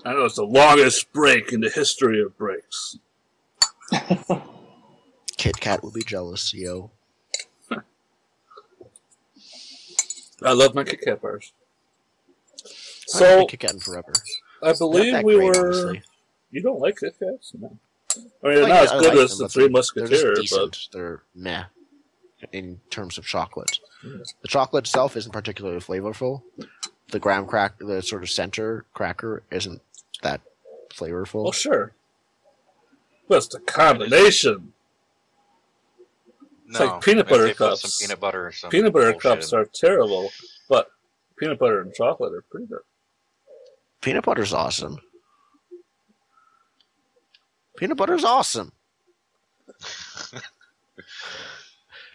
I know it's the longest break in the history of breaks. Kit Kat will be jealous, yo. I love my Kit Kat bars. I haven't So, been Kit Kat in forever. I believe Not that we great, were... honestly. You don't like Kit Kats? No. I mean, they're Like, not as I good like as them, the but Three they're Musketeers, just but... decent. They're meh in terms of chocolate. The chocolate itself isn't particularly flavorful. The graham crack, the sort of center cracker, isn't that flavorful. Well, sure. But it's the combination. It's like peanut butter cups. Some peanut butter or some Peanut butter bullshit cups in are terrible, but peanut butter and chocolate are pretty good. Peanut butter's awesome. Peanut butter's awesome.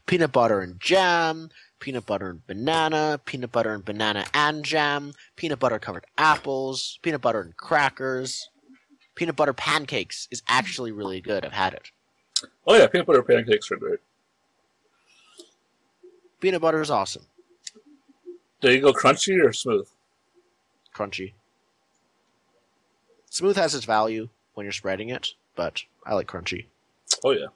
Peanut butter and jam, peanut butter and banana and jam, peanut butter covered apples, peanut butter and crackers. Peanut butter pancakes is actually really good. I've had it. Oh yeah, peanut butter pancakes are great. Peanut butter is awesome. Do you go crunchy or smooth? Crunchy. Smooth has its value when you're spreading it, but I like crunchy. Oh yeah.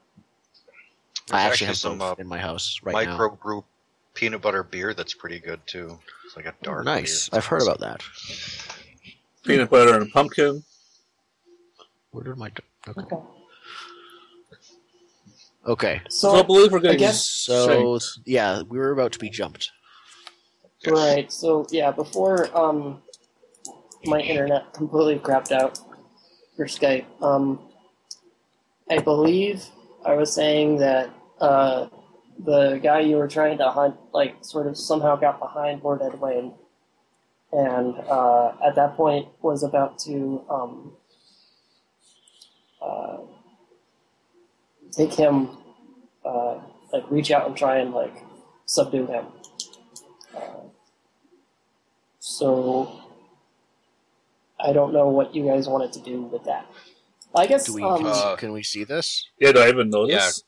I actually have some both in my house right now. microbrew peanut butter beer that's pretty good too. It's like a dark Nice. beer. I've heard about that. Peanut butter and pumpkin. Where did my... Okay. So I believe we're getting So, shanked. yeah, we were about to be jumped. Right, so yeah, before my internet completely crapped out for Skype, I believe I was saying that the guy you were trying to hunt, like, sort of somehow got behind Lord Edwayne, and at that point was about to take him, like, reach out and try and, like, subdue him. So I don't know what you guys wanted to do with that. I guess. Do we, can we see this? Yeah, do I even notice?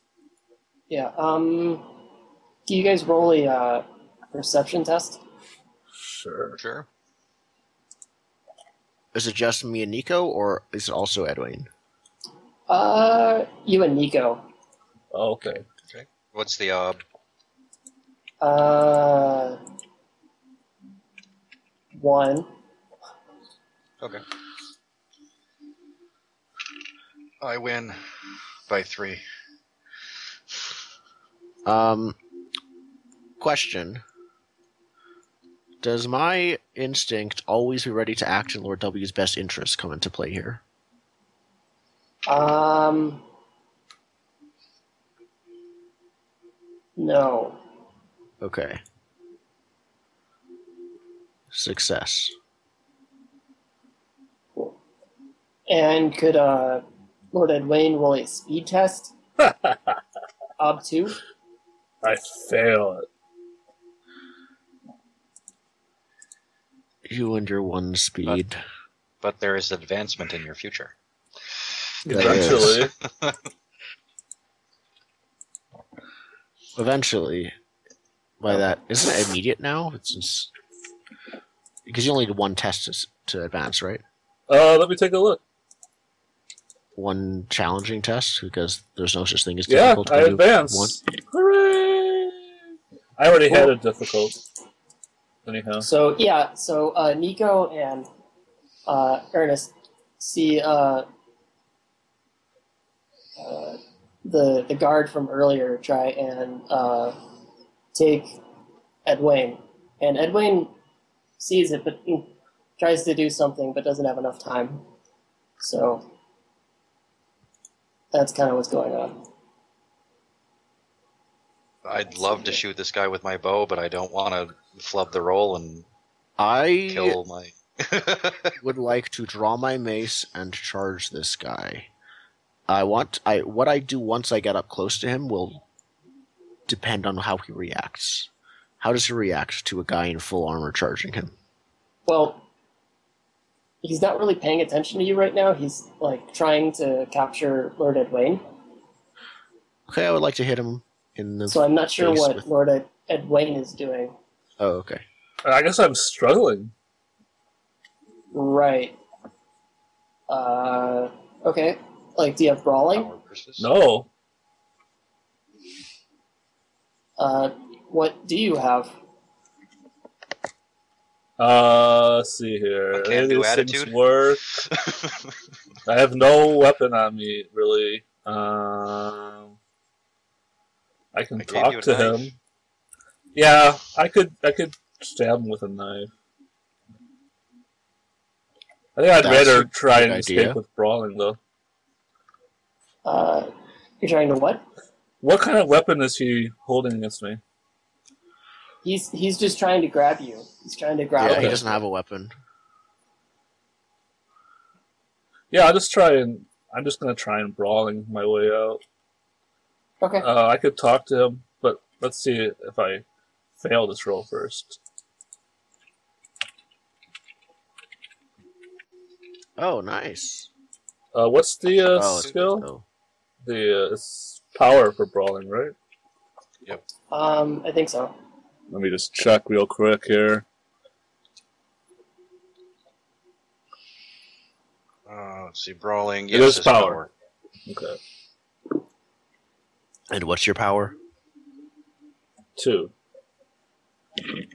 Yeah. Can you guys roll a perception test? Sure. Is it just me and Nico, or is it also Edwin? You and Nico. Oh, okay. What's the 1. Okay. I win by 3. Question. Does my instinct always be ready to act in Lord W's best interest come into play here? No. Okay. Success. Cool. And could Lord Edwayne roll a speed test? Ob 2? I fail it. You and your one speed. But there is advancement in your future. Eventually. Eventually. By that, isn't it immediate now? It's because you only need one test to advance, right? Let me take a look. One challenging test, because there's no such thing as Yeah, difficult. I advanced. Hooray! I already had it difficult. Anyhow. So, yeah, Nico and Ernest see the guard from earlier try and take Edwayne. And Edwayne sees it, but he tries to do something, but doesn't have enough time. So that's kind of what's going on. I'd love to shoot this guy with my bow, but I don't want to flub the roll and I kill my... would like to draw my mace and charge this guy. What I do once I get up close to him will depend on how he reacts. How does he react to a guy in full armor charging him? Well, he's not really paying attention to you right now. He's, like, trying to capture Lord Edwayne. Okay, I would like to hit him in the So I'm not sure face what with... Lord Edwayne is doing. Oh, okay. I guess I'm struggling. Right. Okay. Like, do you have brawling? Power versus. No. What do you have? Let's see here. A Any of can-do these things attitude. work? I have no weapon on me, really. I can I gave you talk a to knife. him. Yeah, I could stab him with a knife. I think I'd That's rather a try good and idea. escape with brawling, though. You're trying to what? What kind of weapon is he holding against me? He's just trying to grab you. He's trying to grab Yeah, Okay. he doesn't have a weapon. Yeah, I'm just gonna try and brawling my way out. Okay. I could talk to him, but let's see if I fail this roll first. Oh, nice. What's the Oh, it's skill? oh. It's power for brawling, right? I think so. Let me just check real quick here. Let's see, brawling. It Yes, is it's power. Okay. And what's your power? 2.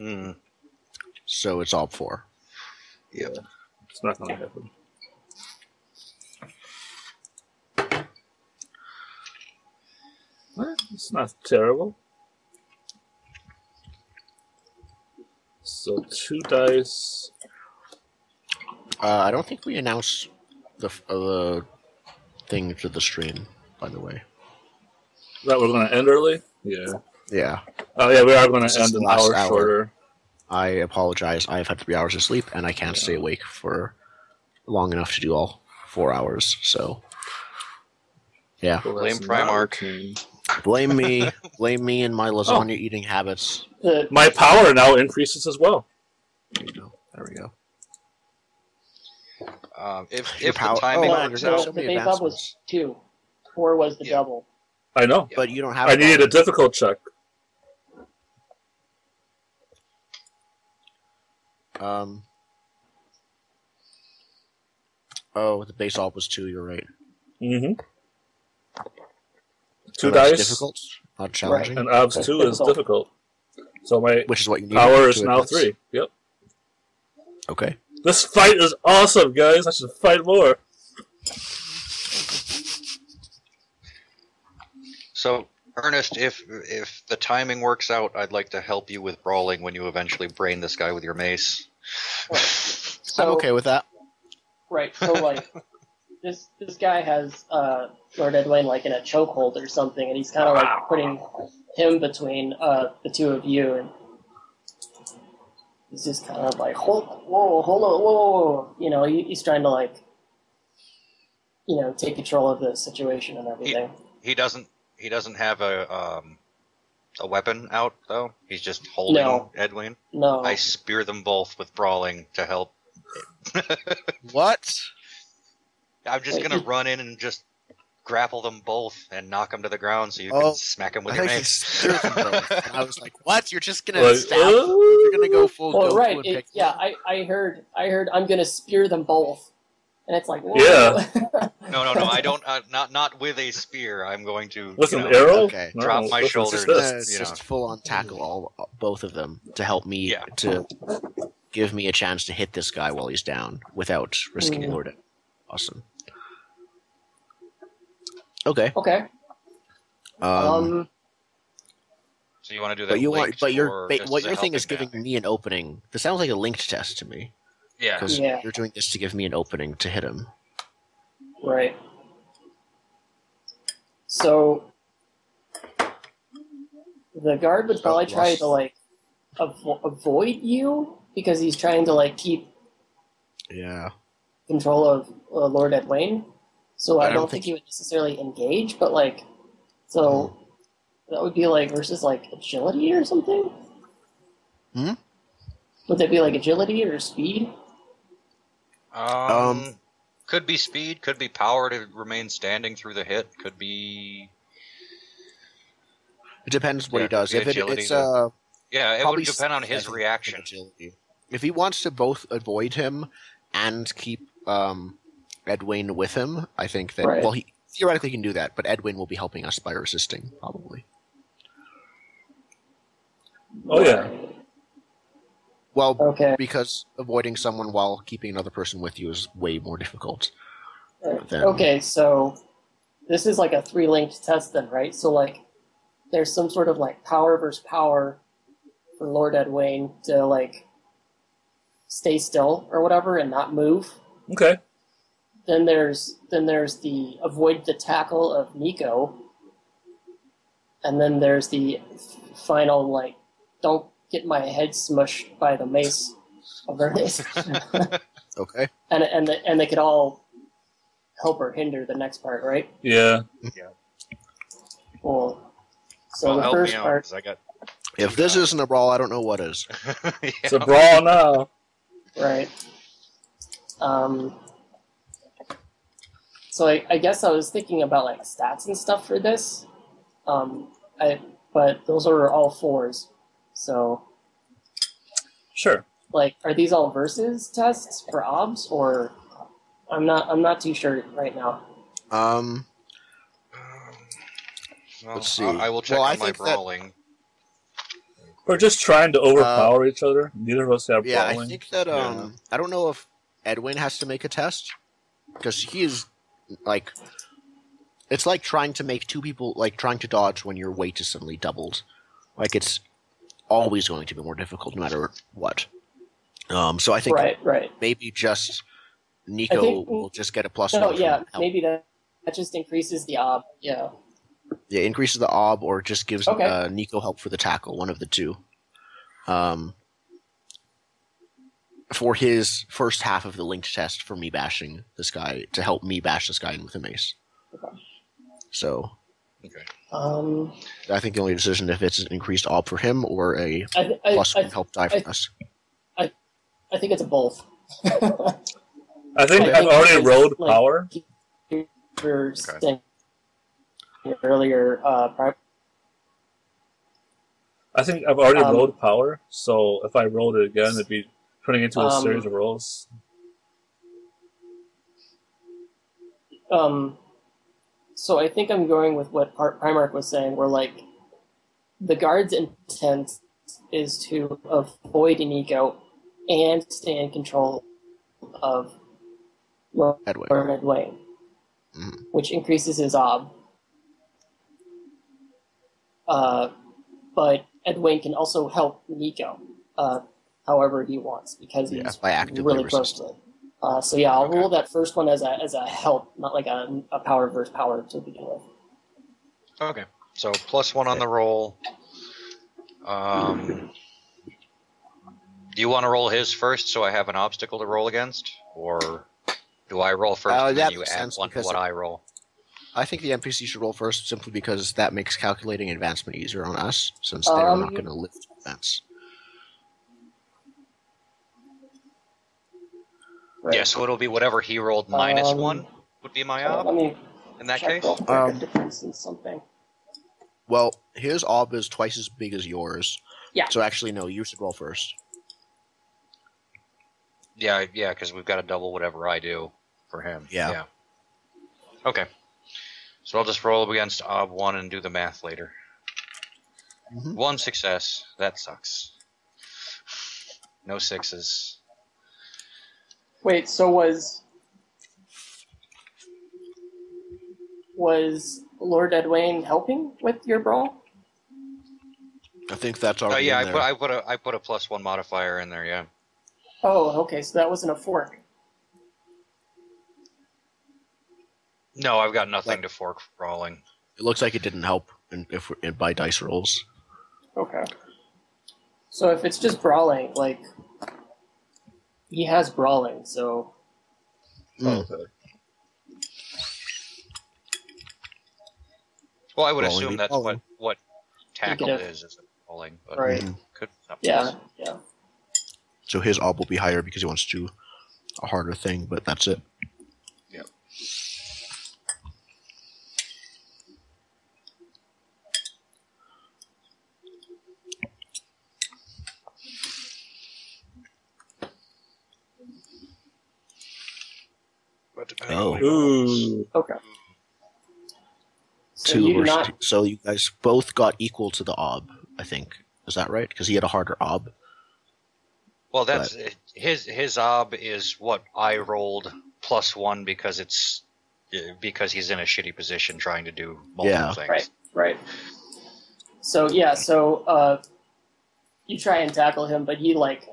Mm. So it's all 4. Yep. It's not gonna happen. It's not terrible. So 2 dice. I don't think we announced the thing to the stream, by the way. That we're gonna end early? Yeah. Yeah. Oh yeah, we are gonna This is end the an last hour hour. shorter. I apologize. I've had 3 hours of sleep, and I can't stay awake for long enough to do all 4 hours. So, yeah. Well, Blame that's not Primark. routine. Blame me. Blame me and my lasagna eating habits. My power now increases as well. There we go. There we go. If Your the power- timing oh, man, works there's out, so the many base up was advancements. 2. 4 was the Yeah. double. I know. But you don't have. I needed a difficult check. Oh, the base alt was 2. You're right. Mm-hmm. 2 So that's dice, difficult, not challenging. and obs That's 2 is difficult. difficult. So my Which is what you need. power is to now advance. 3. Yep. Okay. This fight is awesome, guys. I should fight more. so Ernest, if the timing works out, I'd like to help you with brawling when you eventually brain this guy with your mace. So, I'm okay with that. Right. So like, this guy has Lord Edwin like in a chokehold or something, and he's kind of like putting him between the two of you, and he's just kind of like, hold on, whoa. You know, he's trying to like, you know, take control of the situation and everything. He doesn't have a weapon out though. He's just holding No. Edwin. No. I spear them both with brawling to help. What? I'm just Wait, gonna he- run in and just grapple them both and knock them to the ground so you Oh, can smack them with I your think mace. spear them both. And I was like, "What? You're just gonna Like, stab them? You're gonna go full Well, Goku right. and pick Yeah, them?" I heard I'm gonna spear them both, and it's like, whoa. Yeah. No, I don't. Not with a spear. I'm going to With you an know, arrow? Okay. Drop my with shoulder just and this. It's you know. just full on tackle both of them to help me Yeah. to give me a chance to hit this guy while he's down without risking Mm. Lord. Awesome. Okay. Okay. Um, So you want to do that? but you want, linked but or your just what as a your thing is helping giving hand? me an opening. This sounds like a linked test to me Yeah. because Yeah. you're doing this to give me an opening to hit him. Right. So the guard would probably try lost. to like avoid you because he's trying to like keep Yeah. control of Lord Edwin. So But I don't think he would necessarily engage, but like, so that would be like versus like agility or something. Hmm? Would that be like agility or speed? Could be speed. Could be power to remain standing through the hit. Could be. It depends what Yeah, he does. could be If agility it's Yeah, it probably would depend on his speed, I think, reaction. agility. If he wants to both avoid him and keep Edwin with him, I think that Right. well, he theoretically can do that, but Edwin will be helping us by resisting probably. Oh yeah. Well, Okay. because avoiding someone while keeping another person with you is way more difficult. Then Okay, so this is like a 3-linked test then, right? So like there's some sort of like power versus power for Lord Edwayne to like stay still or whatever and not move. Okay. Then there's the avoid the tackle of Nico. And then there's the final like don't get my head smushed by the mace of Ernest. okay. and they could all help or hinder the next part, right? Yeah. Cool. So Well, the help first me out, part, 'cause I got. If this isn't a brawl, I don't know what is. Yeah. It's a brawl now. right? So I guess I was thinking about like stats and stuff for this. But those are all 4s. So Sure. like, are these all versus tests for obs, or I'm not too sure right now. Um, Well, Let's see. I will check Well, I on my think that- brawling. We're just trying to overpower each other. Neither of us have yeah, brawling. I think that Yeah. I don't know if Edwin has to make a test because he is like it's like trying to make 2 people like trying to dodge when your weight is suddenly doubled. Like it's always going to be more difficult no matter what. So I think Right. maybe just Nico I think- will just get a plus No, 1 yeah, from help. maybe that just increases the ob. Yeah. Yeah, increases the ob or just gives Okay. Nico help for the tackle, one of the 2. For his first half of the linked test for me bashing this guy, to help me bash this guy in with a mace. Okay. So Okay. I think the only decision if it's an increased ob for him or a I plus 1 help die from us. I think it's a both. I think I I've think already it's rolled like- power. For saying earlier, I think I've already Um, rolled power, so if I rolled it again, it'd be turning into a series of rolls. So I think I'm going with what Primarch was saying, where like the guard's intent is to avoid an eco and stay in control of Lord Edwin. Edwayne, Mhm. which increases his ob. But Edwayne can also help Nico, however he wants, because he's Yeah, by actively really close to resisting. it. So yeah, I'll Okay. roll that first one as a help, not like a power versus power to begin with. Okay. So plus 1 on the roll. Do you want to roll his first so I have an obstacle to roll against? Or do I roll first and that then you makes add sense 1 to because what I roll? I think the NPC should roll first simply because that makes calculating advancement easier on us, since they're not going to lift events. Right. Yeah, so it'll be whatever he rolled minus Um, 1 would be my So ob let me in that check case? real quick if difference in something. Well, his ob is twice as big as yours. Yeah. So actually, no, you should roll first. Yeah, because we've got to double whatever I do for him. Yeah. Okay. So I'll just roll up against ob 1 and do the math later. Mhm. 1 success. That sucks. No 6s. Wait, so was Lord Edwayne helping with your brawl? I think that's Oh already yeah, in there. I put a plus 1 modifier in there. Yeah. Oh, okay, so that wasn't a fork. No, I've got nothing to fork for brawling. It looks like it didn't help by dice rolls. Okay. So if it's just brawling, like he has brawling, so Mm. Okay. Well, I would Brawling assume be that's brawling. what tackle have- is a brawling, but right. could be something Yeah, else. yeah. So his ob will be higher because he wants to do a harder thing, but that's it. Yep. but depending on Oh. what he rolls. Ooh. Okay. So Two you do versus not. two. So you guys both got equal to the ob, I think. Is that right? Because he had a harder ob. Well, that's his ob is what I rolled +1 because he's in a shitty position trying to do multiple things. Right. So yeah, you try and tackle him, but he like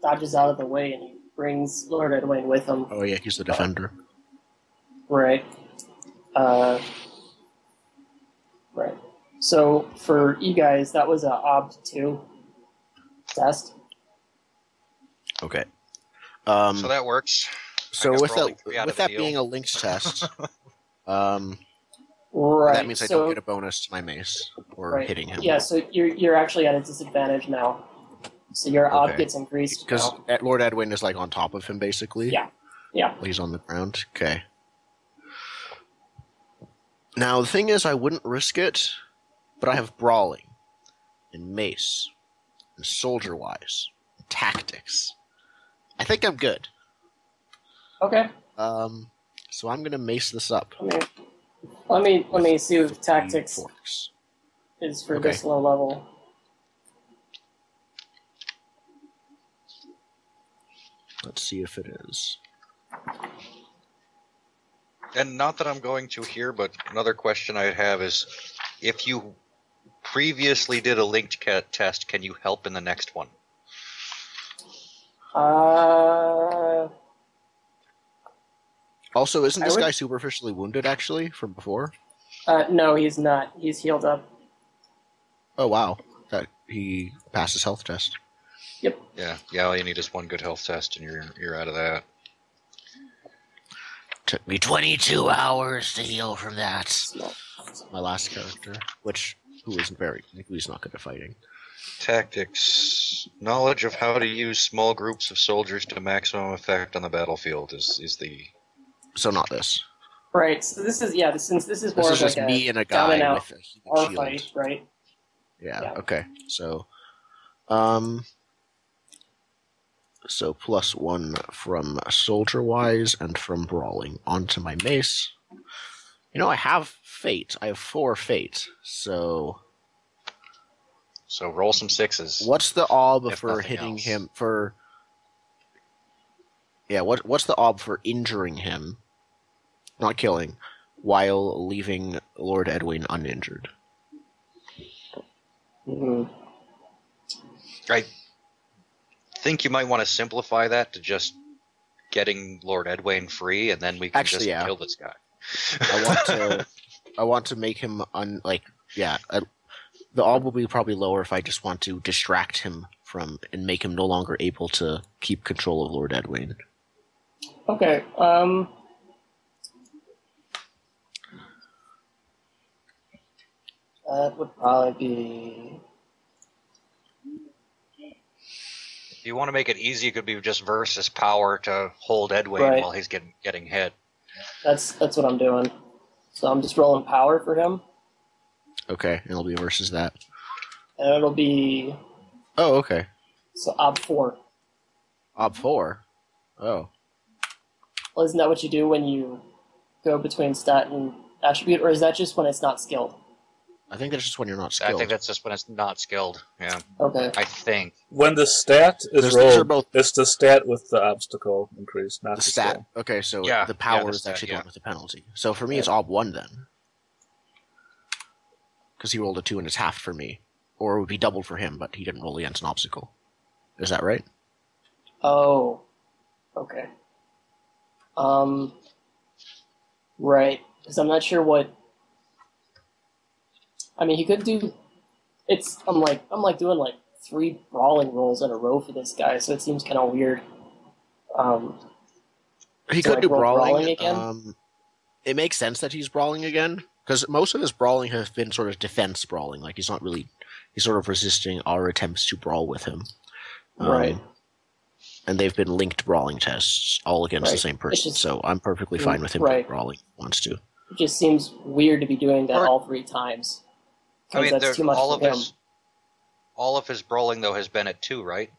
dodges out of the way and he brings Lord Edwin with him. Oh yeah, he's the defender. Right. Right. So for you guys, that was a ob 2 test. Okay. So that works. So I got with brawling that, 3 out with of the that deal. being a linked test, Right. that means I don't get a bonus to my mace or hitting him. Yeah. So you're actually at a disadvantage now. So your ob gets increased because now. Lord Edwin is like on top of him basically. Yeah. He's on the ground. Okay. Now the thing is, I wouldn't risk it, but I have brawling, and mace, and soldier-wise, and tactics. I think I'm good. Okay. So I'm gonna mace this up. Let me see if tactics Forks. is for this low level. Let's see if it is. And not that I'm going to here, but another question I have is, if you previously did a linked test, can you help in the next one? Also, isn't this guy superficially wounded, actually, from before? No, he's not. He's healed up. Oh, wow. That he passed his health test. Yep. Yeah, all you need is one good health test, and you're out of that. Took me 22 hours to heal from that. My last character, who's not good at fighting. Tactics. Knowledge of how to use small groups of soldiers to maximum effect on the battlefield is the... So not this. Right, so this is, since this is more of like just me and a down and guy out with a human shield. fight, right? Yeah, okay. So, so +1 from soldier-wise and from brawling onto my mace. You know, I have fate. I have 4 fate, so... So roll some 6s. What's the ob if for nothing hitting else. him, for... Yeah, what's the ob for injuring him, not killing, while leaving Lord Edwin uninjured? Mm-hmm. I think you might want to simplify that to just getting Lord Edwin free, and then we can kill this guy. I want to make him the ob will be probably lower if I just want to distract him from and make him no longer able to keep control of Lord Edwin. Okay. That would probably be... If you want to make it easy, it could be just versus power to hold Edwin while he's getting hit. That's what I'm doing. So I'm just rolling power for him. Okay, and it'll be versus that. And it'll be... Oh, okay. So ob 4. Ob 4? Oh. Well, isn't that what you do when you go between stat and attribute, or is that just when it's not skilled? I think that's just when you're not skilled. I think that's just when it's not skilled, yeah. Okay. I think. When the stat is rolled, it's the stat with the obstacle increase, not the stat. skill. Okay, so Yeah, the power the is stat, actually the one with the penalty. So for me, it's ob 1 then. Because he rolled a 2 and it's half for me. Or it would be doubled for him, but he didn't roll against an obstacle. Is that right? Oh. Okay. Right. Because I'm not sure what... I mean, he could do... I'm doing like 3 brawling rolls in a row for this guy, so it seems kind of weird. He could do brawling again. It makes sense that he's brawling again, because most of his brawling has been sort of defense brawling. Like, he's sort of resisting our attempts to brawl with him. Right. And they've been linked brawling tests, all against the same person. So I'm perfectly fine with him doing brawling if he wants to. It just seems weird to be doing that all 3 times. I mean, that's too much for him. All of his brawling, though, has been at 2, right?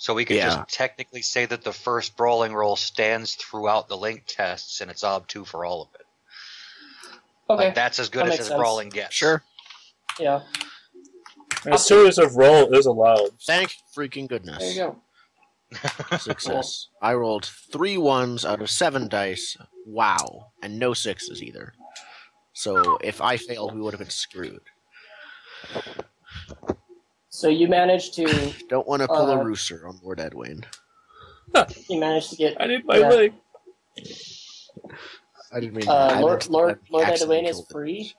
So we could just technically say that the first brawling roll stands throughout the link tests, and it's ob 2 for all of it. Okay. Like, that's as good as brawling gets. Sure. Yeah. And a series of roll is allowed. Thank freaking goodness. There you go. Success. I rolled 3 1s out of 7 dice. Wow. And no 6s either. So if I failed, we would have been screwed. So you managed to... Don't want to pull a rooster on Lord Edwin. You managed to get... I need my leg. I didn't mean Lord Edwin is free.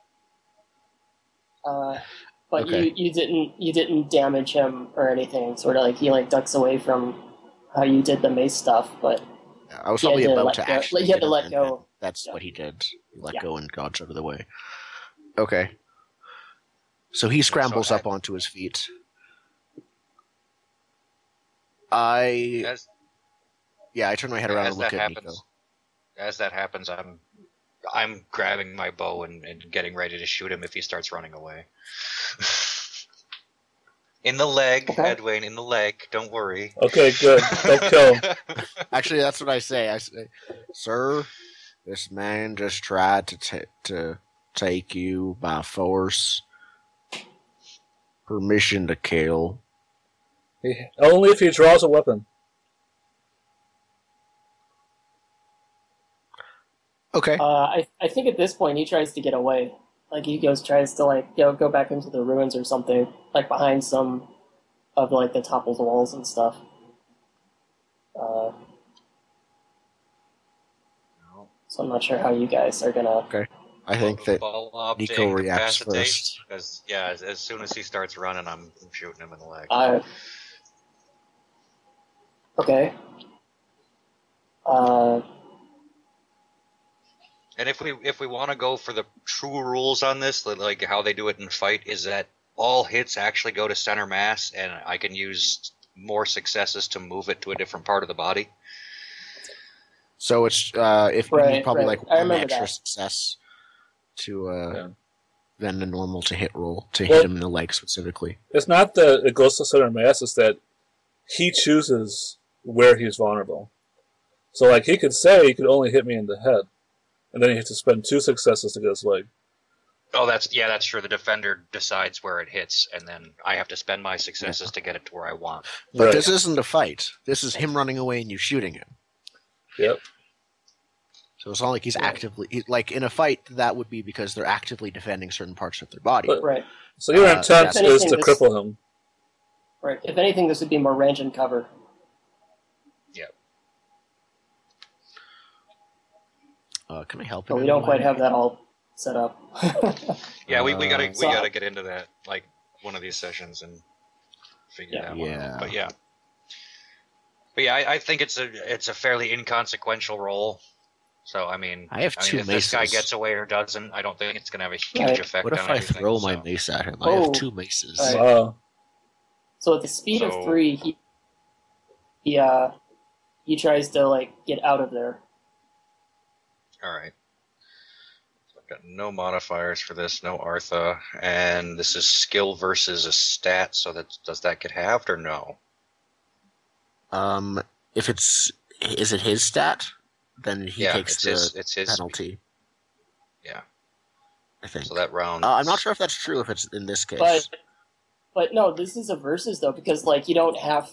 But you didn't damage him or anything. Sort of like he ducks away from how you did the mace stuff. But I was probably about to actually. He had to let go. That's what he did. He let go and dodged out of the way. Okay. So he scrambles up onto his feet. I turn my head around and look at Nico. As that happens, I'm grabbing my bow and getting ready to shoot him if he starts running away. In the leg, okay. Edwin, in the leg. Don't worry. Okay, good. Don't kill him. Actually, that's what I say. I say, sir, this man just tried to take you by force. Permission to kill. Only if he draws a weapon. Okay. I think at this point he tries to get away. Like he tries to go back into the ruins or something, like behind some of the toppled walls and stuff. So I'm not sure how you guys are gonna. Okay. I think that Nico reacts first. Because as soon as he starts running, I'm shooting him in the leg. Okay. And if we want to go for the true rules on this, like how they do it in fight, is that all hits actually go to center mass, and I can use more successes to move it to a different part of the body. So it's if you need probably one extra that. success to than the normal to hit roll to hit him in the leg specifically. It's not that it goes to center mass; it's that he chooses where he's vulnerable. So he could say he could only hit me in the head. And then he has to spend 2 successes to get his leg. Oh, that's true. The defender decides where it hits, and then I have to spend my successes to get it to where I want. But this isn't a fight. This is him running away and you shooting him. Yep. So it's not like he's actively... in a fight, that would be because they're actively defending certain parts of their body. Right. So your intent is to cripple him. Right. If anything, this would be more range and cover. Can I help him? But we don't quite have that all set up. Yeah, we gotta get into that one of these sessions and figure that one out. But I think it's a fairly inconsequential role. So I have 2 if maces. This guy gets away or doesn't, I don't think it's gonna have a huge effect. What if on I everything, throw my mace at him? I have 2 maces. Right. Wow. So at the speed of 3, he tries to get out of there. Alright. So I've got no modifiers for this, no Artha, and this is skill versus a stat, so does that get halved or no? If is it his stat? Then he takes it's his penalty. Yeah. I think. So that round... I'm not sure if that's true if it's in this case. But no, this is a versus though, because you don't have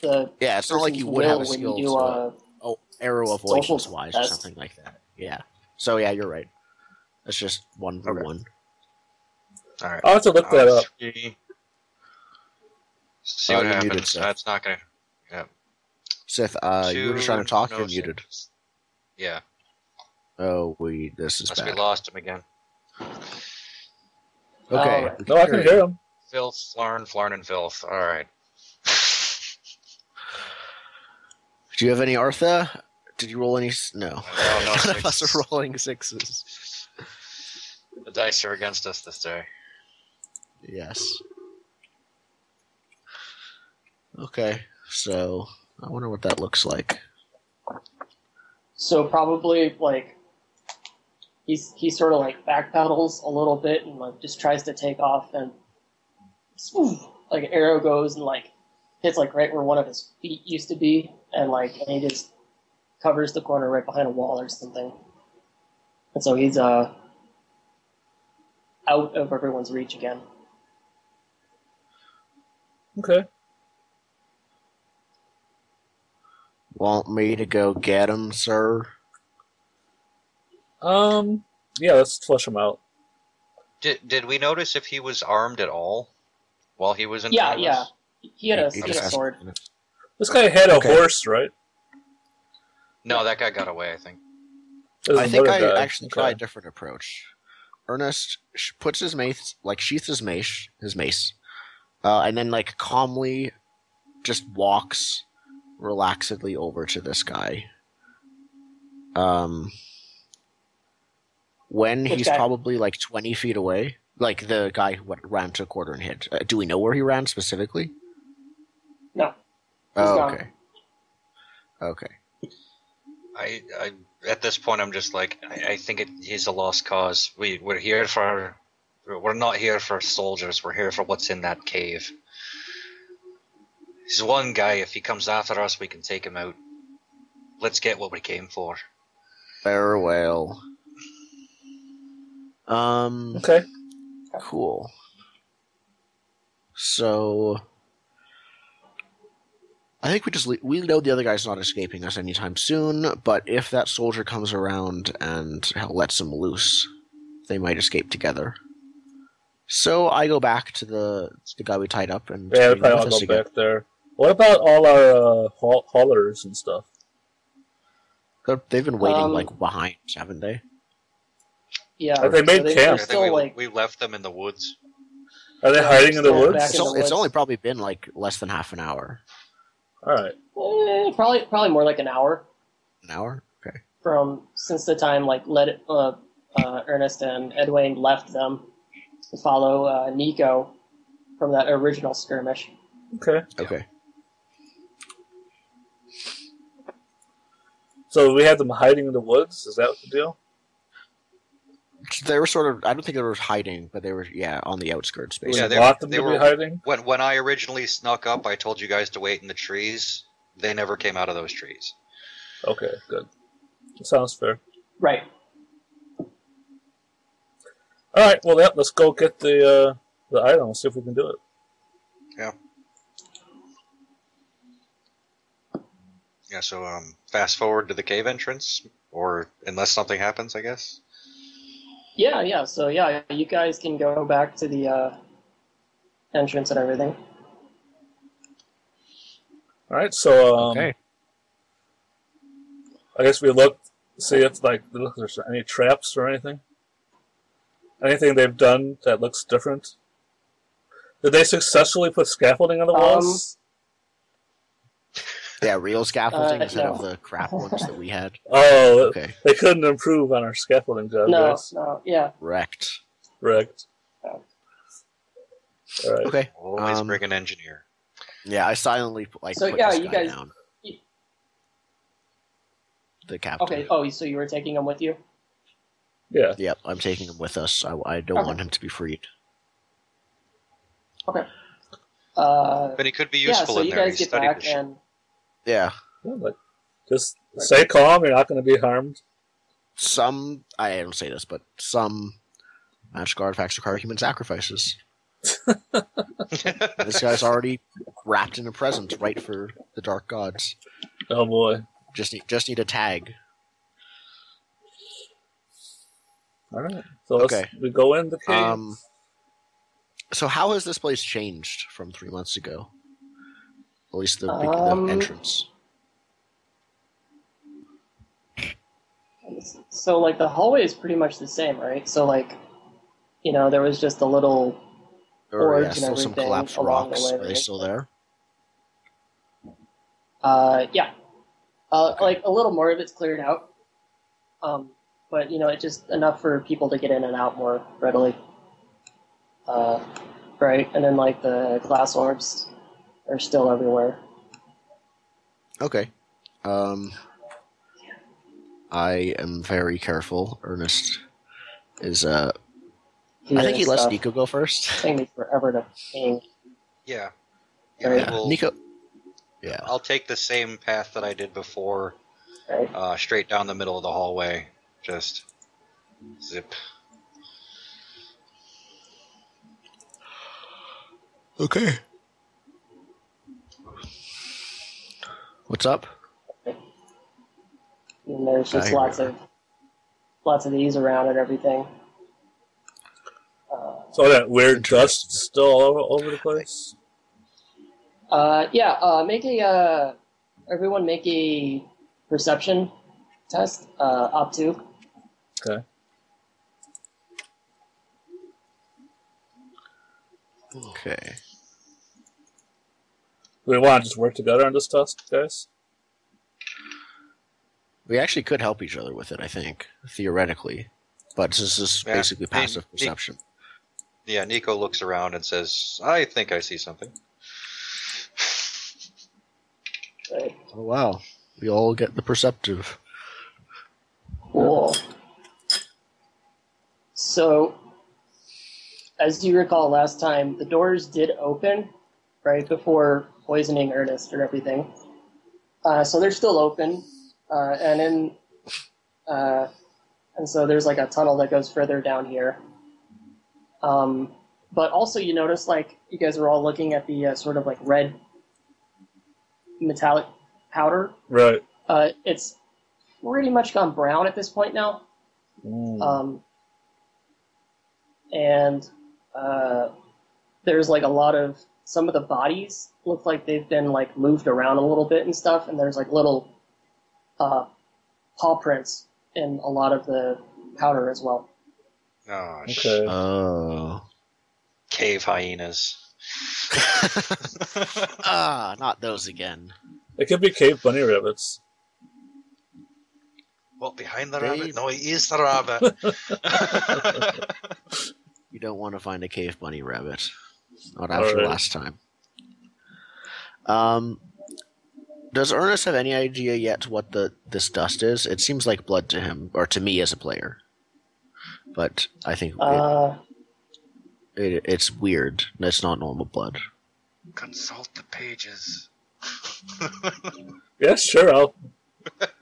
the... Yeah, it's not like you would have a skill arrow avoidance wise or something like that. Yeah. So yeah, you're right. That's just 1 for 1. All right. I'll have to look that up. See what happens. That's not gonna. Yeah. Sith, you were just trying to talk. You're muted. Yeah. Oh, this is Must bad. be lost him again. Okay. No, I can hear him. Filth, Flarn, and Filth. All right. Do you have any Artha? Did you roll any? No. No None of us are rolling 6s. The dice are against us this day. Yes. Okay, so I wonder what that looks like. So probably he sort of backpedals a little bit and just tries to take off and an arrow goes and hits like right where one of his feet used to be, and he just covers the corner right behind a wall or something. And so he's out of everyone's reach again. Okay. Want me to go get him, sir? Yeah, let's flush him out. Did we notice if he was armed at all while he was in Yeah, front of yeah. us? He had a He just has- sword. This guy had a Okay. horse, right? No, that guy got away, I think. There's I think another I guy. actually try a different approach. Ernest puts his mace, sheaths his mace, and then calmly just walks relaxedly over to this guy. When Which he's guy? probably 20 feet away, the guy who ran to a quarter and hit. Do we know where he ran specifically? No. Oh, gone. okay. Okay. I at this point, I'm just like, I think he's a lost cause. We're not here for soldiers. We're here for what's in that cave. He's one guy. If he comes after us, we can take him out. Let's get what we came for. Farewell. Okay. Cool. So, I think we know the other guy's not escaping us anytime soon, but if that soldier comes around and lets him loose, they might escape together. So I go back to the guy we tied up and Yeah, we bring him probably with all us go again. back there. What about all our haulers and stuff? They've been waiting behind, haven't they? Yeah. Have they made they're camp? I still, think we left them in the woods. Are they hiding in the still woods? back in the It's woods. only probably been less than half an hour. All right. Probably more like an hour An hour? Okay. since the time Ernest and Edwin left them to follow Nico from that original skirmish. Okay. Okay. So we had them hiding in the woods? Is that the deal? They were sort of, I don't think they were hiding, but they were, on the outskirts, We basically. Yeah, want them they to be were- hiding? When I originally snuck up, I told you guys to wait in the trees. They never came out of those trees. Okay, good. That sounds fair. Right. All right, well, let's go get the item and see if we can do it. Yeah, so fast forward to the cave entrance, or unless something happens, I guess. Yeah. So you guys can go back to the entrance and everything. All right, so Okay. I guess we see if there's any traps or anything. Anything they've done that looks different. Did they successfully put scaffolding on the walls? Yeah, real scaffolding instead no. of the crap ones that we had. Oh, Okay. they couldn't improve on our scaffolding job, guys. No, yeah. Wrecked. Correct. No. All right. Okay. Always bring an engineer. Yeah, I silently So, put yeah, this you guy guys- down. The captain. Okay. Oh, so you were taking them with you? Yeah. Yep, I'm taking him with us. I don't Okay. want him to be freed. Okay. But he could be useful so in you there. guys He get studied back the ship. and Yeah, just stay calm. You're not going to be harmed. I don't say this, but some magic artifacts require human sacrifices. This guy's already wrapped in a present right for the dark gods. Oh boy. Just need a tag. All right. So we go in the cave. So how has this place changed from 3 months ago? At least the entrance. so the hallway is pretty much the same, right? So there was just a little Or boards and still some everything collapsed along the rocks. way, Are they right? still there? Yeah. A little more of it's cleared out. But it's just enough for people to get in and out more readily. Right, and then the glass orbs are still everywhere. Okay. I am very careful. Ernest is I think he lets Nico go first. It's taking me forever to ping. Yeah. Right. Yeah, we'll, Nico Yeah. I'll take the same path that I did before, Right. straight down the middle of the hallway. Just zip. Okay. What's up? And there's just Here we lots of these around and everything. So that weird Interesting. dust still all over the place? Make a everyone make a perception test. Op 2. Okay. Okay. Do we want to just work together on this test, guys? We actually could help each other with it, I think, theoretically. But this is Yeah. basically passive Hey, perception. Yeah, Nico looks around and says, "I think I see something." Right. Oh, wow. We all get the perceptive. Cool. So, as you recall last time, the doors did open right before poisoning Ernest and everything. So they're still open, and so there's like a tunnel that goes further down here. But also, you notice like you guys were all looking at the sort of like red metallic powder. Right. It's pretty much gone brown at this point now. And there's like a lot of some of the bodies look like they've been like moved around a little bit and stuff, and there's like little paw prints in a lot of the powder as well. Oh, Okay. Oh. Cave hyenas. Not those again. It could be cave bunny rabbits. Well, behind the Dave. rabbit? No, he is the rabbit. You don't want to find a cave bunny rabbit. Not after Alright. last time. Does Ernest have any idea yet what this dust is? It seems like blood to him, or to me as a player. But I think it's weird. That's not normal blood. Consult the pages. Yeah, sure.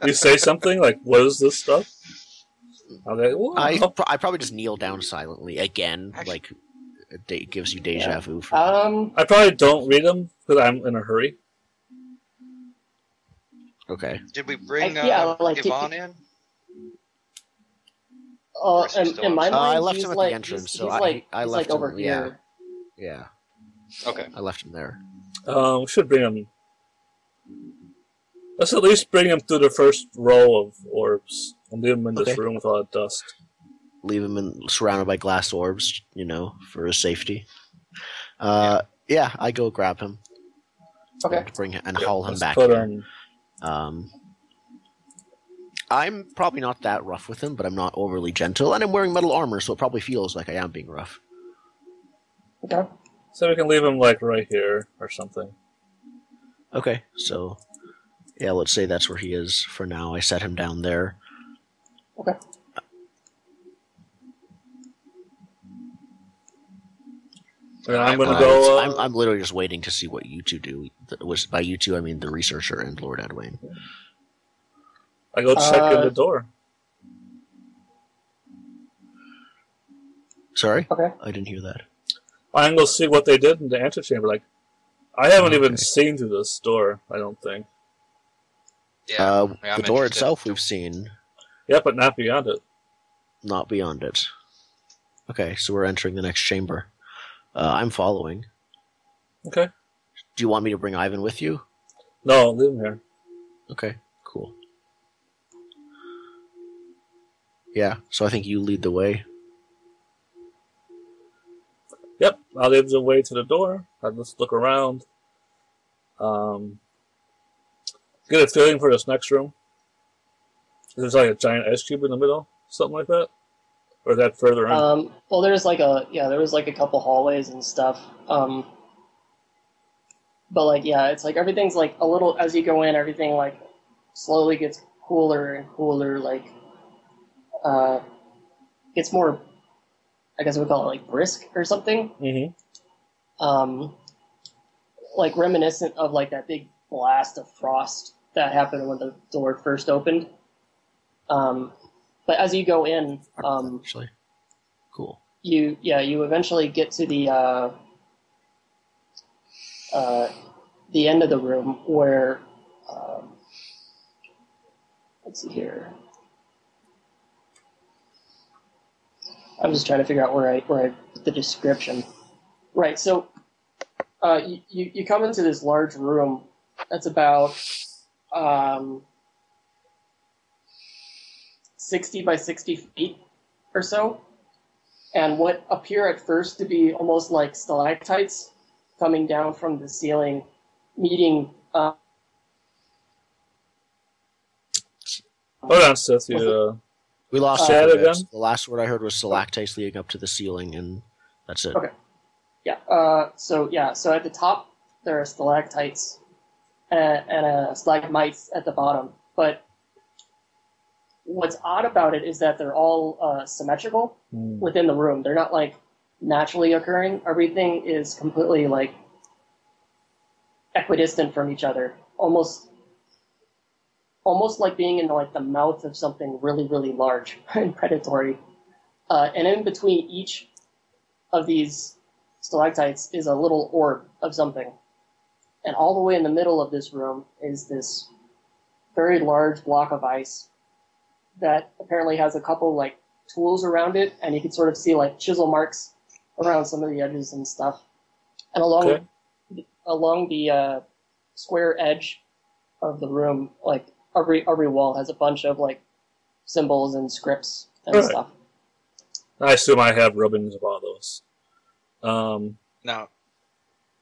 You say something like, "What is this stuff?" I'll go, "Whoa." I probably just kneel down silently again. Like it gives you deja vu. I probably don't read them because I'm in a hurry. Okay. Did we bring like, Yvonne in? In my mind, I left he's him at like, the entrance, he's so like, I he's left like over him. here. Yeah. Okay. I left him there. We should bring him. Let's at least bring him through the first row of orbs and leave him in this Okay. room with all that dust. Leave him surrounded by glass orbs, for his safety. Yeah, I go grab him. Okay. And haul him Let's back put here. him. I'm probably not that rough with him, but I'm not overly gentle, and I'm wearing metal armor, so it probably feels like I am being rough. Okay. So we can leave him like right here or something. Okay, so yeah, let's say that's where he is for now. I set him down there. Okay. And I'm gonna go. I'm literally just waiting to see what you two do. By you two, I mean the researcher and Lord Edwin. I go check in the door. Sorry? Okay. I didn't hear that. I'm gonna see what they did in the antechamber. Like, I haven't even Okay. seen through this door. I don't think. Yeah. I'm The door interested. itself we've seen, Yeah, but not beyond it. not beyond it. Okay, so we're entering the next chamber. I'm following. Okay. Do you want me to bring Ivan with you? No, leave him here. Okay, cool. Yeah, so I think you lead the way. Yep, I'll leave the way to the door. I'll just look around. Get a feeling for this next room. There's like a giant ice cube in the middle, something like that, or is that further in? Well, there was like a couple hallways and stuff. But like, yeah, it's like everything's like a little as you go in, everything like slowly gets cooler and cooler. Like, gets more. I guess we would call it like brisk or something. Mm-hmm. Like reminiscent of like that big blast of frost that happened when the door first opened. But as you go in, Actually, cool. you eventually get to the end of the room where let's see here. I'm just trying to figure out where I put the description. Right, so you come into this large room that's about 60 by 60 feet or so, and what appear at first to be almost like stalactites coming down from the ceiling, meeting. Hold on, Seth. We lost Say it it a bit. again? The last word I heard was stalactites leading up to the ceiling, and that's it. Okay. Yeah. So at the top there are stalactites and stalagmites at the bottom. But what's odd about it is that they're all symmetrical within the room. They're not like naturally occurring. Everything is completely like equidistant from each other, almost like being in like the mouth of something really, really large and predatory. And in between each of these stalactites is a little orb of something. And all the way in the middle of this room is this very large block of ice that apparently has a couple like tools around it, and you can sort of see like chisel marks around some of the edges and stuff. And along the square edge of the room, like every wall has a bunch of like symbols and scripts and stuff. I assume I have rubbings of all those. Now,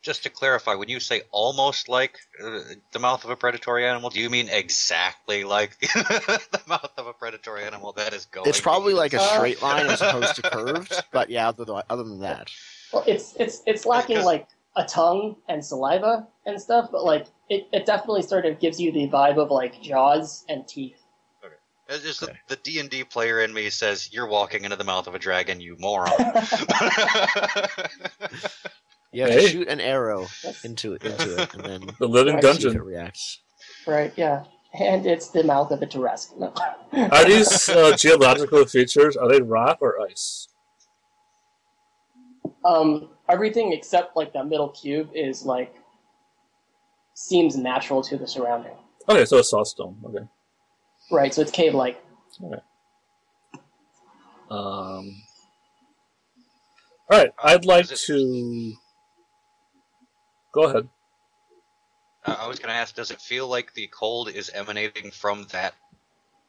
just to clarify, when you say almost like the mouth of a predatory animal, do you mean exactly like the mouth of a predatory animal that is going? It's probably like a straight line as opposed to curved, but yeah, other than that. Well, it's lacking like a tongue and saliva and stuff, but like it definitely sort of gives you the vibe of like jaws and teeth. Okay. It's just the D&D player in me says, you're walking into the mouth of a dragon, you moron. You have to shoot an arrow into it, and then the living see dungeon. if it reacts. Right, yeah. And it's the mouth of a Tarrasque. No. Are these geological features, are they rock or ice? Everything except like that middle cube is like seems natural to the surrounding. Okay, so it's soft stone. Okay. Right, so it's cave-like. Okay. All right, I'd like to... Go ahead. I was going to ask, does it feel like the cold is emanating from that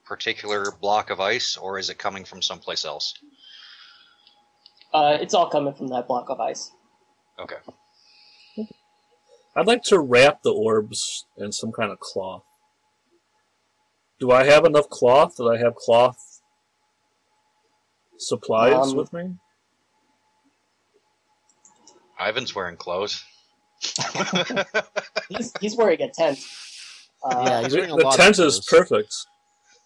particular block of ice, or is it coming from someplace else? It's all coming from that block of ice. Okay. I'd like to wrap the orbs in some kind of cloth. Do I have enough cloth? Do I have cloth supplies with me? Ivan's wearing clothes. He's wearing a tent. Yeah, he's wearing a the lot tent of is clothes. perfect.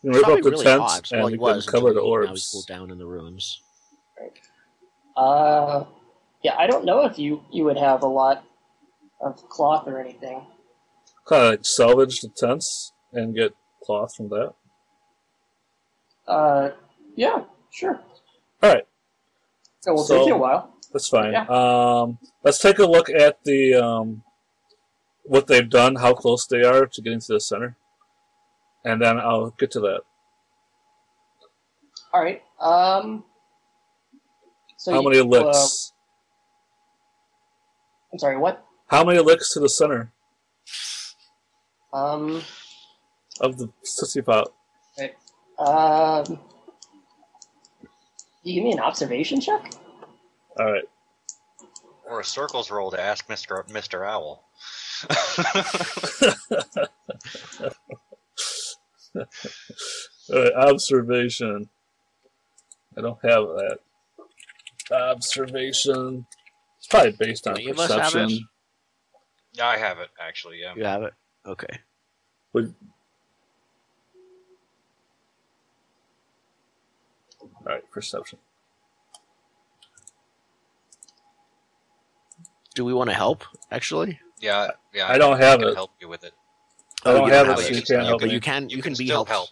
You can rip up the Really tent hot. and Well, he you can was cover the until now he's orbs. cooled down in the rooms. Yeah, I don't know if you would have a lot of cloth or anything. Kind of like salvage the tents and get cloth from that. Yeah, sure. All right. It will take you a while. That's fine. Yeah. Let's take a look at the what they've done, how close they are to getting to the center, and then I'll get to that. All right. So How many licks? I'm sorry. What? How many licks to the center Of of the sissy pot? Right. You give me an observation check? All right. Or a circles roll to ask Mr. Owl. All right. Observation. I don't have that. Observation. It's probably based on You must have it. perception. Yeah, I have it, actually, yeah. You have it? Okay. All right, perception. Do we want to help, actually? Yeah. I don't have I can it. help you with it. I don't you have don't it, have so it. you can't help But me. you can be still helped. help.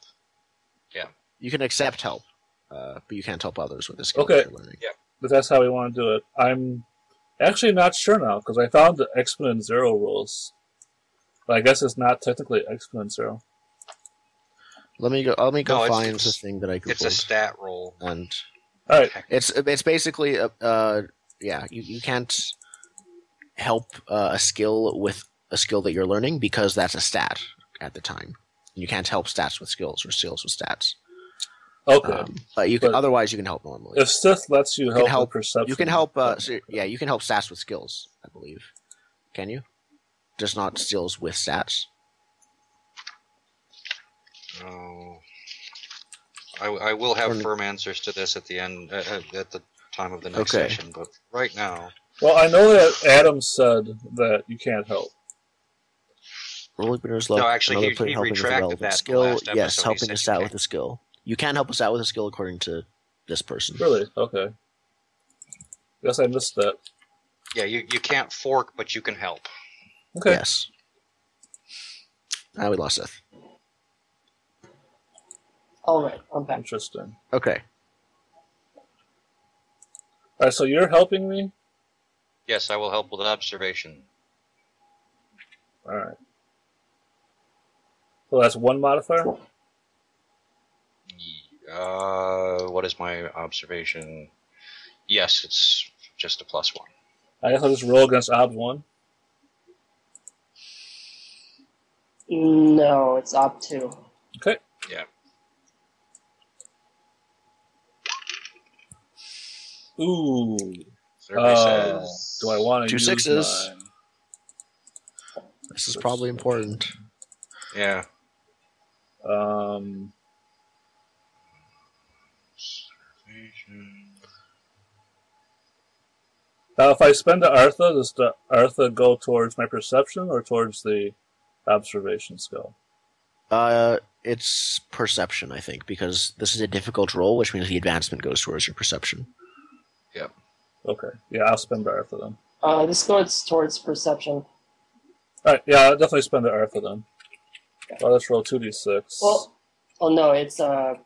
Yeah. You can accept help, but you can't help others with the skill Okay. that you're learning. Yeah. But that's how we want to do it. I'm actually not sure now, because I found the exponent zero rules. But I guess it's not technically exponent zero. Let me go No, find the thing that I googled. It's a stat roll. And All right. it's basically you can't help a skill with a skill that you're learning because that's a stat at the time. You can't help stats with skills or skills with stats. Okay. But you can otherwise you can help normally. If Sith lets you help with perception, you can help. You can help stats with skills. I believe. Can you? Just not skills with stats. Oh. I will have firm answers to this at the end, at the time of the next session, but right now... Well, I know that Adam said that you can't help. Rolling winners No, actually, player he helping with a retracted relevant that in the skill. last episode. Yes, He helping said a you stat can't. with a skill. You can help a stat with a skill according to this person. Really? Okay. Guess I missed that. Yeah, you can't fork, but you can help. Okay. Yes. We lost Seth. All right, I'm back. Interesting. Okay. All right, so you're helping me? Yes, I will help with observation. All right. So that's one modifier? What is my observation? Yes, it's just a +1. I guess I'll just roll against obs 1. No, it's op 2. Okay. Yeah. Ooh. Survey says... Do I want to 2 use sixes. mine? This is probably important. Yeah. Now, if I spend the Artha, does the Artha go towards my perception or towards the observation skill? It's perception, I think, because this is a difficult roll, which means the advancement goes towards your perception. Yep. Okay. Yeah, I'll spend the Artha then. This goes towards perception. Alright, yeah, I'll definitely spend the Artha then. Well, let's roll 2d6. Well, oh no, it's Don't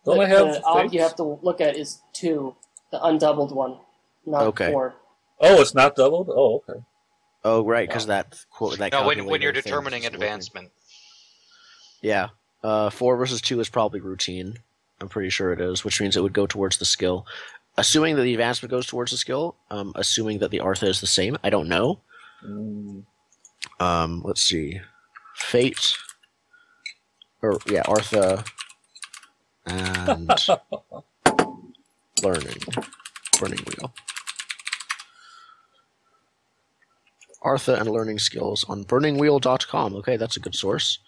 I have the op fates? you have to look at is 2, the undoubled one, not 4. Oh, it's not doubled? Oh, okay. Oh, right, because that quote that. No, when you're calculator thing determining isn't advancement. working. Yeah. 4 versus 2 is probably routine. I'm pretty sure it is, which means it would go towards the skill. Assuming that the advancement goes towards the skill, assuming that the Artha is the same, I don't know. Let's see. Fate. Artha and learning. Burning Wheel. Artha and learning skills on burningwheel.com. Okay, that's a good source.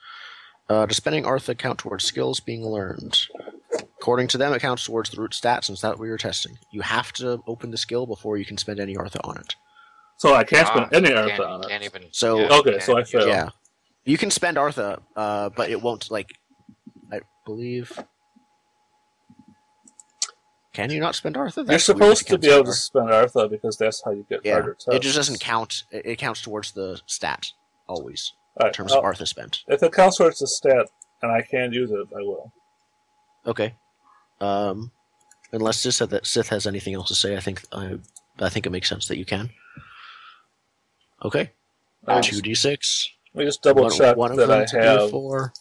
Does spending Artha count towards skills being learned? According to them, it counts towards the root stats, since that's what you're testing. You have to open the skill before you can spend any Artha on it. So I can't spend any Artha on it. Can't even, okay, so I fail. Yeah. You can spend Artha, but it won't, I believe... Can you not spend Artha? You're supposed to be able to spend Artha because that's how you get harder tests. It just doesn't count. It counts towards the stat, always, in terms of Artha spent. If it counts towards the stat and I can use it, I will. Okay. Unless Sith has anything else to say, I think it makes sense that you can. Okay. 2d6. Let me just double check that I have. 4.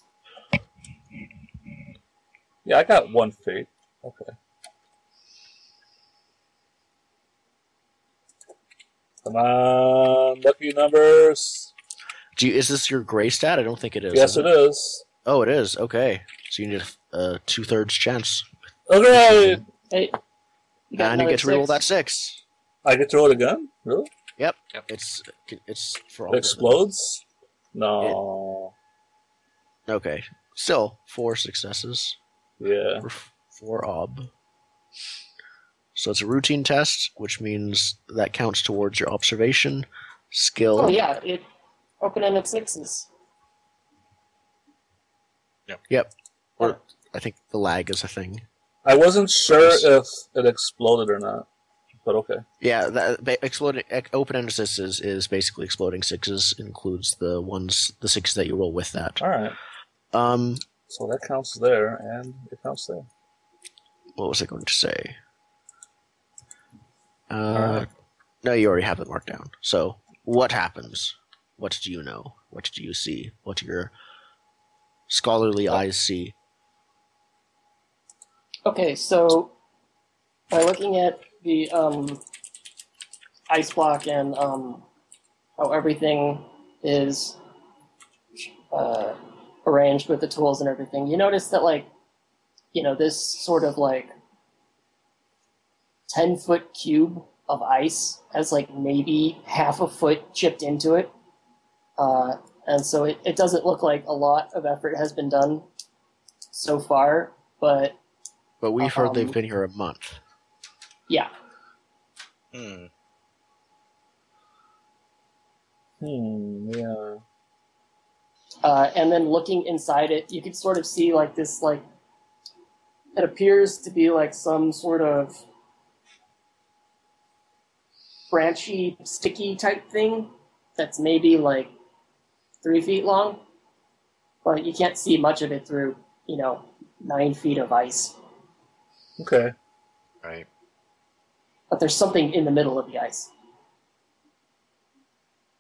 Yeah, I got 1 fate. Okay. Come on, lucky numbers. Is this your gray stat? I don't think it is. Yes, it is. Oh, it is. Okay. So you need a 2/3 chance. Okay. Hey, And you get to reroll that 6. I get to roll it again? Really? Yep. Yep. It's for all. It explodes? No. Okay. Still 4 successes. Yeah. For ob. So it's a routine test, which means that counts towards your observation, skill. Oh yeah, it open-ended 6s. Yep. Or I think the lag is a thing. I wasn't sure if it exploded or not. but okay. Yeah, exploding open-ended sixes is basically exploding sixes. Includes the sixes that you roll with that. All right. So that counts there, and it counts there. What was I going to say? Alright. No, you already have it marked down. So, what happens? What do you know? What do you see? What do your scholarly eyes see? Okay, so by looking at the ice block and how everything is arranged with the tools and everything, you notice that, like, this sort of, like, 10-foot cube of ice has, like, maybe half a foot chipped into it. And so it doesn't look like a lot of effort has been done so far, but... But we've heard they've been here a month. Yeah. Yeah. And then looking inside it, you can sort of see, like, this, like... It appears to be, like, some sort of branchy, sticky type thing that's maybe, like, 3 feet long. But you can't see much of it through, 9 feet of ice. Okay. Right. But there's something in the middle of the ice.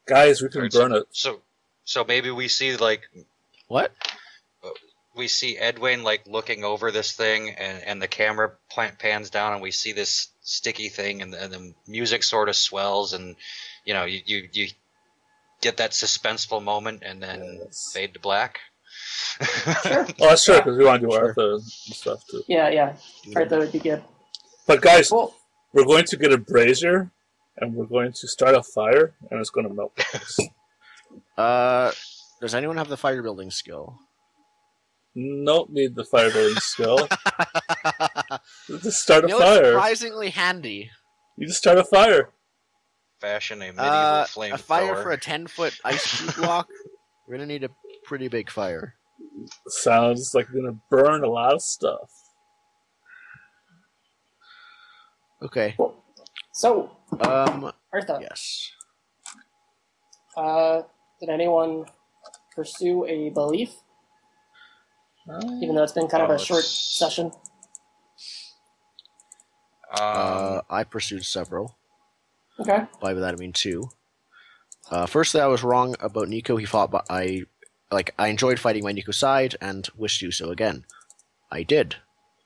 Guys, we can burn it. So maybe we see, like... What? We see Edwin, like, looking over this thing, and the camera pans down, and we see this sticky thing, and the music sort of swells, and, you get that suspenseful moment, and then fade to black. Sure. Oh, that's true, because we want to do Arthur and stuff, too. Yeah. Arthur would be good. But, guys, Cool. we're going to get a brazier, and we're going to start a fire, and it's going to melt the place. Does anyone have the fire building skill? Don't need the fire building skill. Just start a It's fire. surprisingly handy. You just start a fire. Fashion a medieval flame a fire thrower. for a 10-foot ice cube block? We're going to need a pretty big fire. Sounds like you're going to burn a lot of stuff. Okay. Cool. So, Arthur, yes. did anyone pursue a belief? Even though it's been kind of a short session. I pursued several. Okay. By that I mean 2. Firstly, I was wrong about Nico. He fought, but I enjoyed fighting by Nico's side and wish to do so again. I did.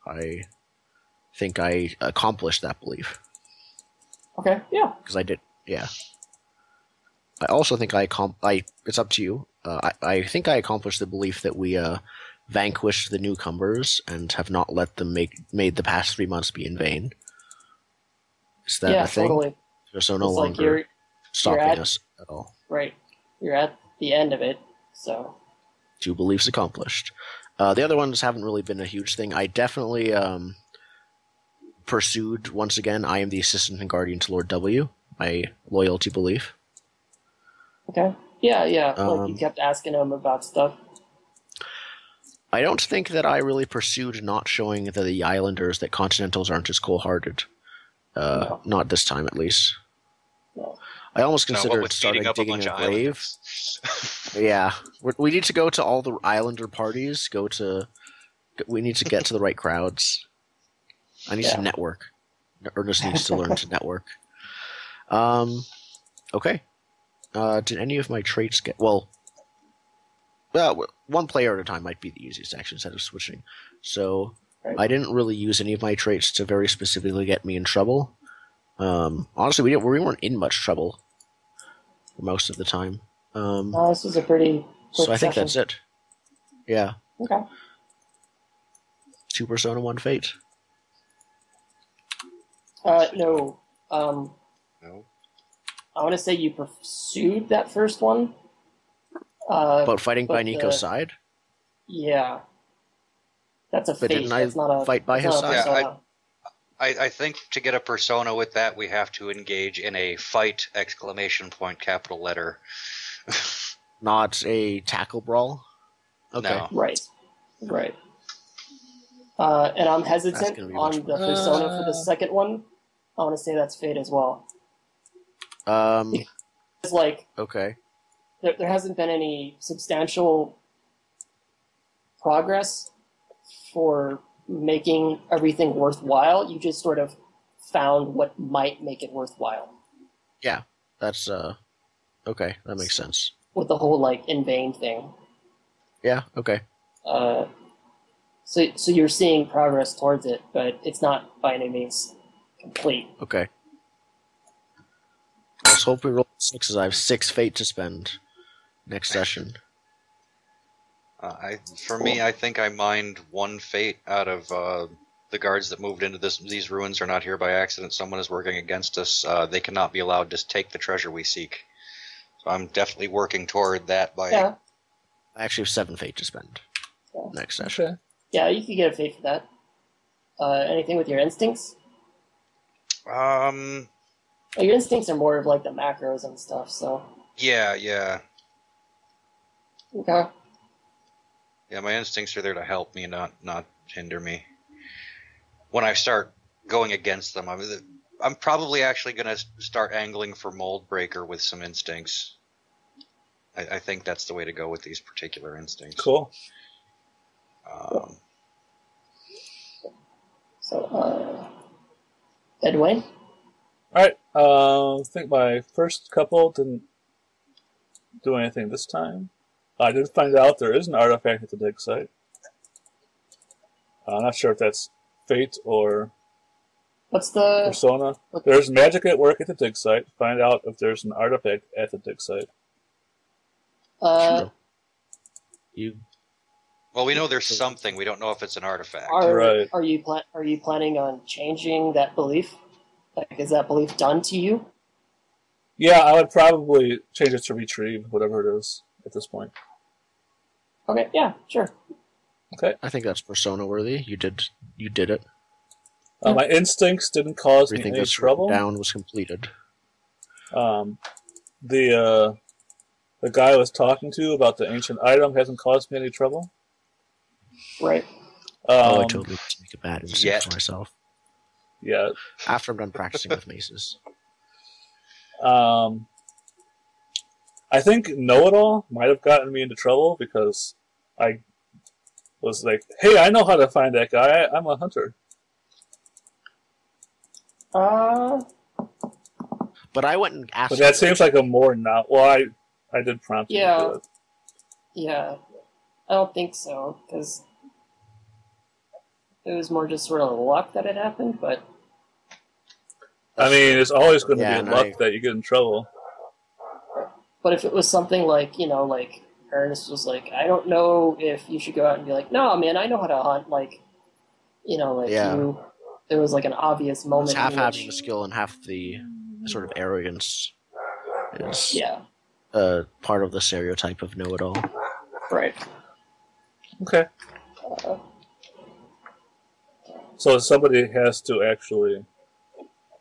I think I accomplished that belief. Okay. Yeah. Because I did. Yeah. I also think it's up to you. I think I accomplished the belief that we vanquished the newcomers and have not let them made the past 3 months be in vain. Is that a thing? Totally. So no It's longer like stopping us at all. Right. You're at the end of it, so... 2 beliefs accomplished. The other ones haven't really been a huge thing. I definitely pursued, once again, I am the assistant and guardian to Lord W, my loyalty belief. Okay. Yeah. Like, you kept asking him about stuff. I don't think that I really pursued not showing the Islanders that Continentals aren't as cold-hearted. No. Not this time, at least. No. I almost No, what considered with starting beating up a digging bunch a of grave. islanders. Yeah. We need to go to all the Islander parties, we need to get to the right crowds. I need to network. Ernest needs to learn to network. Okay. Did any of my traits get... Well, one player at a time might be the easiest, actually, instead of switching. So, Right. I didn't really use any of my traits to very specifically get me in trouble. Honestly, we weren't in much trouble most of the time. This was a pretty quick So I think session. that's it. Yeah. Okay. 2 Persona, 1 Fate. No. No. I want to say you pursued that first one. About fighting by but Nico's side? Yeah. That's a But fate. didn't I That's not a fight by that's his not a side? Yeah, persona. I think to get a persona with that, we have to engage in a fight! Capital letter. Not a tackle brawl? Okay. No. Right. And I'm That's hesitant gonna be on much the fun. persona for the second one I want to say that's fate as well. It's like Okay. there hasn't been any substantial progress for making everything worthwhile. You just sort of found what might make it worthwhile. Yeah, that's okay. That makes sense. With the whole like in vain thing. Yeah. Okay. So you're seeing progress towards it, but it's not by any means complete. Okay. Let's hope we roll 6s. I have 6 fate to spend next session. For me, I think I mined 1 fate out of the guards that moved into these ruins are not here by accident. Someone is working against us. They cannot be allowed to take the treasure we seek. So I'm definitely working toward that by... Yeah. I actually have 7 fate to spend next session. Okay. Yeah, you could get a fate for that. Anything with your instincts? Well, your instincts are more of like the macros and stuff, so... Yeah. Okay. Yeah, my instincts are there to help me, not hinder me. When I start going against them, I'm probably actually going to start angling for Mold Breaker with some instincts. I think that's the way to go with these particular instincts. Cool. So, Edwin? Alright, I think my first couple didn't do anything this time. I did find out there is an artifact at the dig site. I'm not sure if that's fate or What's the... persona. There's magic at work at the dig site. Find out if there's an artifact at the dig site. Sure. Well, we know there's something. We don't know if it's an artifact. Right. Are you planning on changing that belief? Like, is that belief done to you? Yeah, I would probably change it to retrieve, whatever it is, at this point. Okay, yeah, sure. Okay. I think that's persona worthy. You did it. My instincts didn't cause me Everything any that's trouble. written down was completed. The guy I was talking to about the ancient item hasn't caused me any trouble. Right. I totally need to make a bad instinct for myself. Yeah. After I'm done practicing with maces. I think Know-It-All might have gotten me into trouble because I was like, hey, I know how to find that guy. I'm a hunter. But I went and asked. But that seems like a more not. Well, I did prompt you to do it. Yeah. I don't think so, because it was more just sort of luck that it happened, but... I mean, it's always going to Yeah, be luck that you get in trouble. But if it was something like, like Ernest was like, I don't know if you should go out and be like, no, man, I know how to hunt. Like, Yeah. there was like an obvious moment. It's half in having which, the skill and half the sort of arrogance is Yeah, part of the stereotype of know-it-all. right. Okay. So somebody has to actually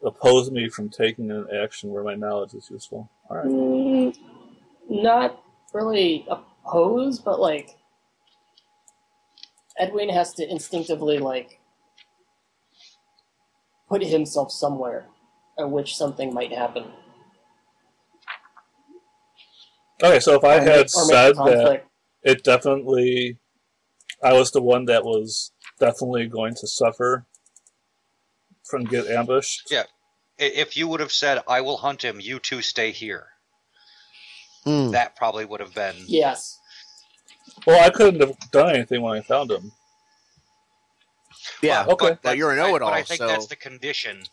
oppose me from taking an action where my knowledge is useful. All right. Not really opposed, but like Edwin has to instinctively like put himself somewhere at which something might happen. Okay, so if I had said that conflict. it definitely, I was the one that was definitely going to suffer from get ambushed. Yeah. If you would have said, I will hunt him, you two stay here. Mm. That probably would have been... Yes. Well, I couldn't have done anything when I found him. Yeah, Well, okay. But you're a know-it-all, But I think so... that's the condition.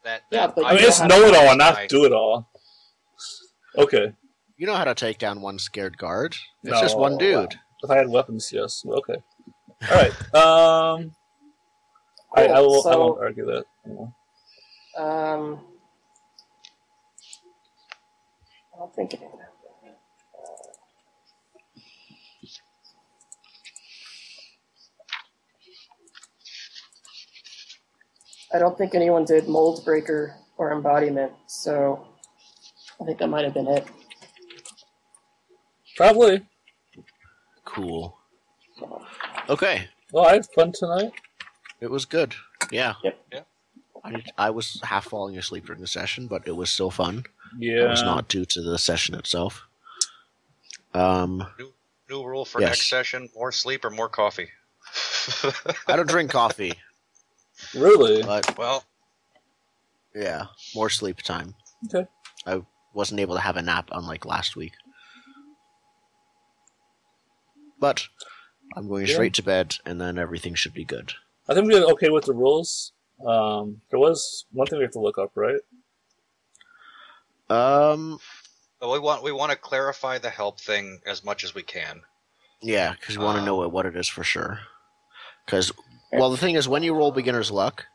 That Yeah, but I mean, you it's know how to know-it-all, find not guy. do-it-all. Okay. You know how to take down one scared guard. It's No, just one dude. If I had weapons, yes. Okay. All right. I won't argue that anymore. I don't think it. I don't think anyone did Mold Breaker or Embodiment, so I think that might have been it. Probably. Cool. Okay. Well, I had fun tonight. It was good. Yeah. Yep. Yeah. I was half falling asleep during the session, but it was still fun. Yeah. It was not due to the session itself. New rule for Yes. next session: more sleep or more coffee. I don't drink coffee, Really? but Well, yeah, more sleep time. Okay. I wasn't able to have a nap unlike last week. But I'm going straight to bed, and then everything should be good. I think we did okay with the rules. There was one thing we have to look up, right? we want to clarify the help thing as much as we can. Yeah, because we want to know what it is for sure. Because, well, the thing is, when you roll beginner's luck,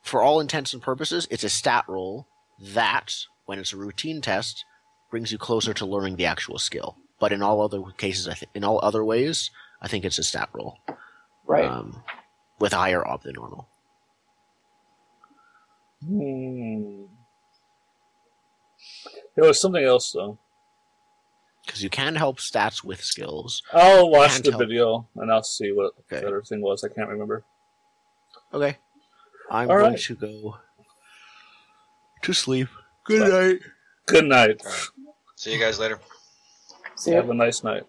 for all intents and purposes, it's a stat roll that, when it's a routine test, brings you closer to learning the actual skill. But in all other cases, in all other ways, I think it's a stat roll. Right. With a higher op than normal. There was something else, though. Because you can help stats with skills. I'll watch the video, and I'll see what Okay. the other thing was. I can't remember. Okay. I'm All going right. to go to sleep. Good night. Good night. See you guys later. See ya. Have a nice night.